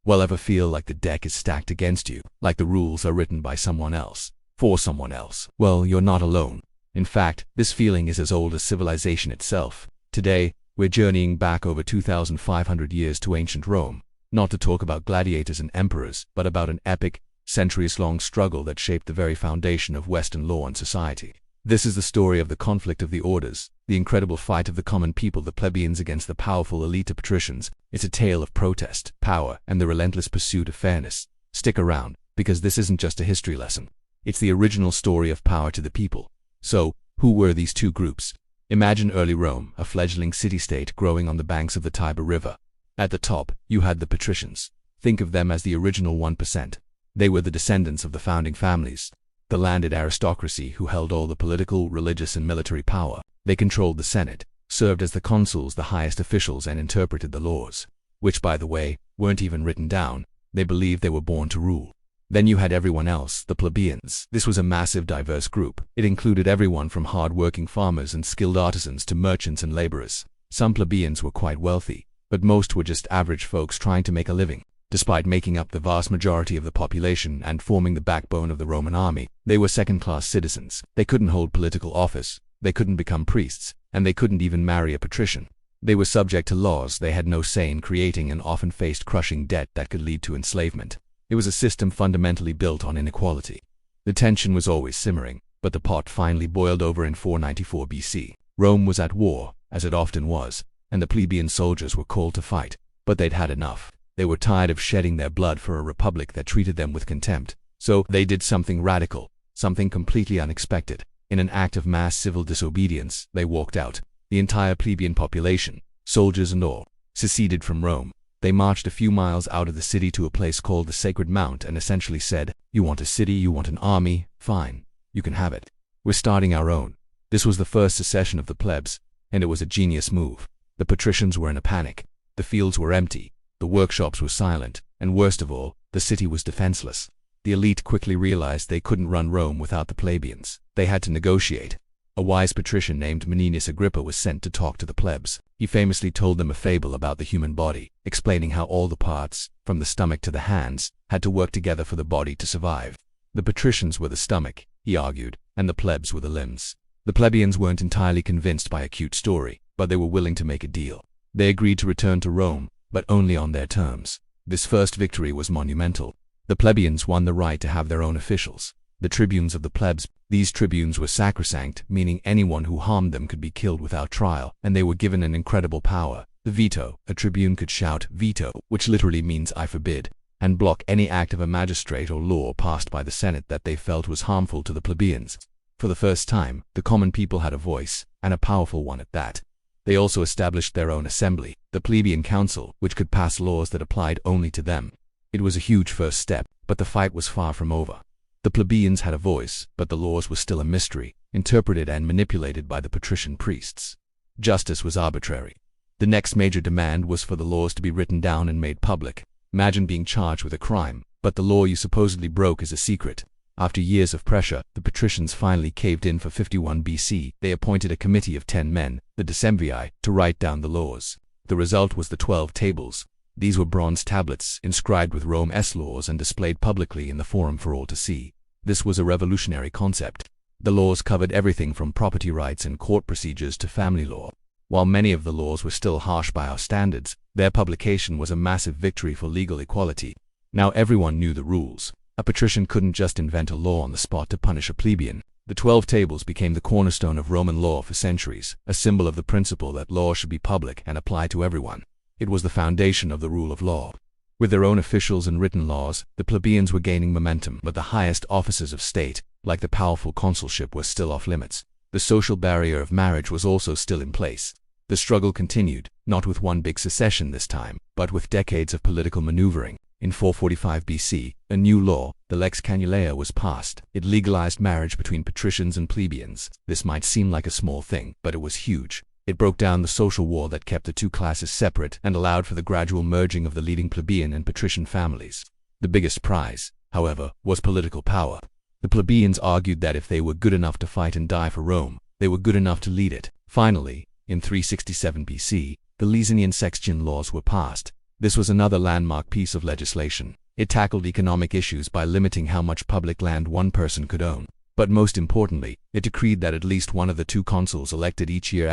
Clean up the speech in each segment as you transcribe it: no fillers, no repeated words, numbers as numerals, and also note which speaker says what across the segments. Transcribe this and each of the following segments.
Speaker 1: Well, ever feel like the deck is stacked against you, like the rules are written by someone else, for someone else? Well, you're not alone. In fact, this feeling is as old as civilization itself. Today, we're journeying back over 2,500 years to ancient Rome, not to talk about gladiators and emperors, but about an epic, centuries-long struggle that shaped the very foundation of Western law and society. This is the story of the conflict of the orders, the incredible fight of the common people, the plebeians, against the powerful elite of patricians. It's a tale of protest, power, and the relentless pursuit of fairness. Stick around, because this isn't just a history lesson. It's the original story of power to the people. So, who were these two groups? Imagine early Rome, a fledgling city-state growing on the banks of the Tiber River. At the top, you had the Patricians. Think of them as the original 1%. They were the descendants of the founding families, the landed aristocracy who held all the political, religious, and military power. They controlled the Senate, served as the consuls, the highest officials, and interpreted the laws, which, by the way, weren't even written down. They believed they were born to rule. Then you had everyone else, the plebeians. This was a massive, diverse group. It included everyone from hard-working farmers and skilled artisans to merchants and laborers. Some plebeians were quite wealthy, but most were just average folks trying to make a living. Despite making up the vast majority of the population and forming the backbone of the Roman army, they were second-class citizens. They couldn't hold political office, they couldn't become priests, and they couldn't even marry a patrician. They were subject to laws. They had no say in creating and often faced crushing debt that could lead to enslavement. It was a system fundamentally built on inequality. The tension was always simmering, but the pot finally boiled over in 494 BC. Rome was at war, as it often was, and the plebeian soldiers were called to fight. But they'd had enough. They were tired of shedding their blood for a republic that treated them with contempt. So they did something radical, something completely unexpected. In an act of mass civil disobedience, they walked out. The entire plebeian population, soldiers and all, seceded from Rome. They marched a few miles out of the city to a place called the Sacred Mount and essentially said, "You want a city, you want an army, fine, you can have it. We're starting our own." This was the first secession of the plebs, and it was a genius move. The patricians were in a panic. The fields were empty. The workshops were silent, and worst of all, the city was defenseless. The elite quickly realized they couldn't run Rome without the plebeians. They had to negotiate. A wise patrician named Menenius Agrippa was sent to talk to the plebs. He famously told them a fable about the human body, explaining how all the parts, from the stomach to the hands, had to work together for the body to survive. The patricians were the stomach, he argued, and the plebs were the limbs. The plebeians weren't entirely convinced by a cute story, but they were willing to make a deal. They agreed to return to Rome, but only on their terms. This first victory was monumental. The plebeians won the right to have their own officials, the tribunes of the plebs. These tribunes were sacrosanct, meaning anyone who harmed them could be killed without trial, and they were given an incredible power, the veto. A tribune could shout veto, which literally means I forbid, and block any act of a magistrate or law passed by the Senate that they felt was harmful to the plebeians. For the first time, the common people had a voice, and a powerful one at that. They also established their own assembly, the plebeian council, which could pass laws that applied only to them. It was a huge first step, but the fight was far from over. The plebeians had a voice, but the laws were still a mystery, interpreted and manipulated by the patrician priests. Justice was arbitrary. The next major demand was for the laws to be written down and made public. Imagine being charged with a crime, but the law you supposedly broke is a secret. After years of pressure, the patricians finally caved in. For 51 BC, they appointed a committee of 10 men, the decemvii, to write down the laws. The result was the 12 tables. These were bronze tablets, inscribed with Rome's laws and displayed publicly in the forum for all to see. This was a revolutionary concept. The laws covered everything from property rights and court procedures to family law. While many of the laws were still harsh by our standards, their publication was a massive victory for legal equality. Now everyone knew the rules. A patrician couldn't just invent a law on the spot to punish a plebeian. The 12 tables became the cornerstone of Roman law for centuries, a symbol of the principle that law should be public and apply to everyone. It was the foundation of the rule of law. With their own officials and written laws, the plebeians were gaining momentum, but the highest offices of state, like the powerful consulship, were still off limits. The social barrier of marriage was also still in place. The struggle continued, not with one big secession this time, but with decades of political maneuvering. In 445 BC, a new law, the Lex Canulea, was passed. It legalized marriage between patricians and plebeians. This might seem like a small thing, but it was huge. It broke down the social wall that kept the two classes separate and allowed for the gradual merging of the leading plebeian and patrician families. The biggest prize, however, was political power. The plebeians argued that if they were good enough to fight and die for Rome, they were good enough to lead it. Finally, in 367 BC, the Licinian Sextian laws were passed. This was another landmark piece of legislation. It tackled economic issues by limiting how much public land one person could own. But most importantly, it decreed that at least one of the two consuls elected each year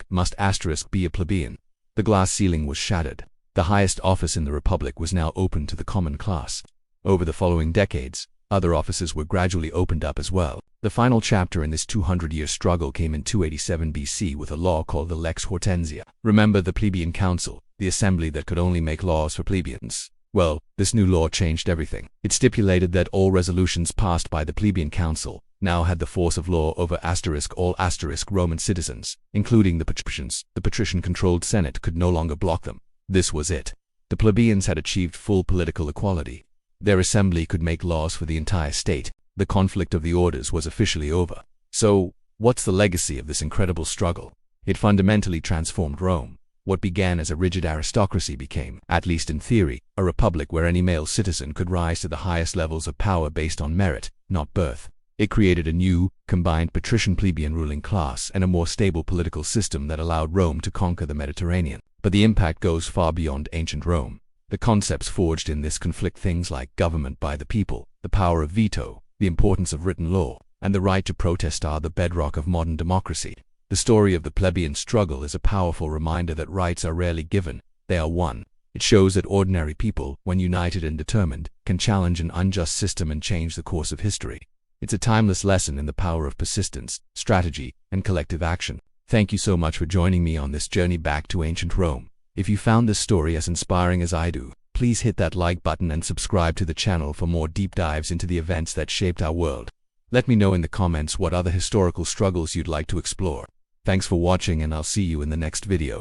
Speaker 1: must be a plebeian. The glass ceiling was shattered. The highest office in the Republic was now open to the common class. Over the following decades, other offices were gradually opened up as well. The final chapter in this 200-year struggle came in 287 BC with a law called the Lex Hortensia. Remember the plebeian council, the assembly that could only make laws for plebeians? Well, this new law changed everything. It stipulated that all resolutions passed by the plebeian council now had the force of law over all Roman citizens, including the Patricians. The Patrician-controlled Senate could no longer block them. This was it. The plebeians had achieved full political equality. Their assembly could make laws for the entire state. The conflict of the orders was officially over. So, what's the legacy of this incredible struggle? It fundamentally transformed Rome. What began as a rigid aristocracy became, at least in theory, a republic where any male citizen could rise to the highest levels of power based on merit, not birth. It created a new, combined patrician-plebeian ruling class and a more stable political system that allowed Rome to conquer the Mediterranean. But the impact goes far beyond ancient Rome. The concepts forged in this conflict, things like government by the people, the power of veto, the importance of written law, and the right to protest are the bedrock of modern democracy. The story of the plebeian struggle is a powerful reminder that rights are rarely given, they are won. It shows that ordinary people, when united and determined, can challenge an unjust system and change the course of history. It's a timeless lesson in the power of persistence, strategy, and collective action. Thank you so much for joining me on this journey back to ancient Rome. If you found this story as inspiring as I do, please hit that like button and subscribe to the channel for more deep dives into the events that shaped our world. Let me know in the comments what other historical struggles you'd like to explore. Thanks for watching, and I'll see you in the next video.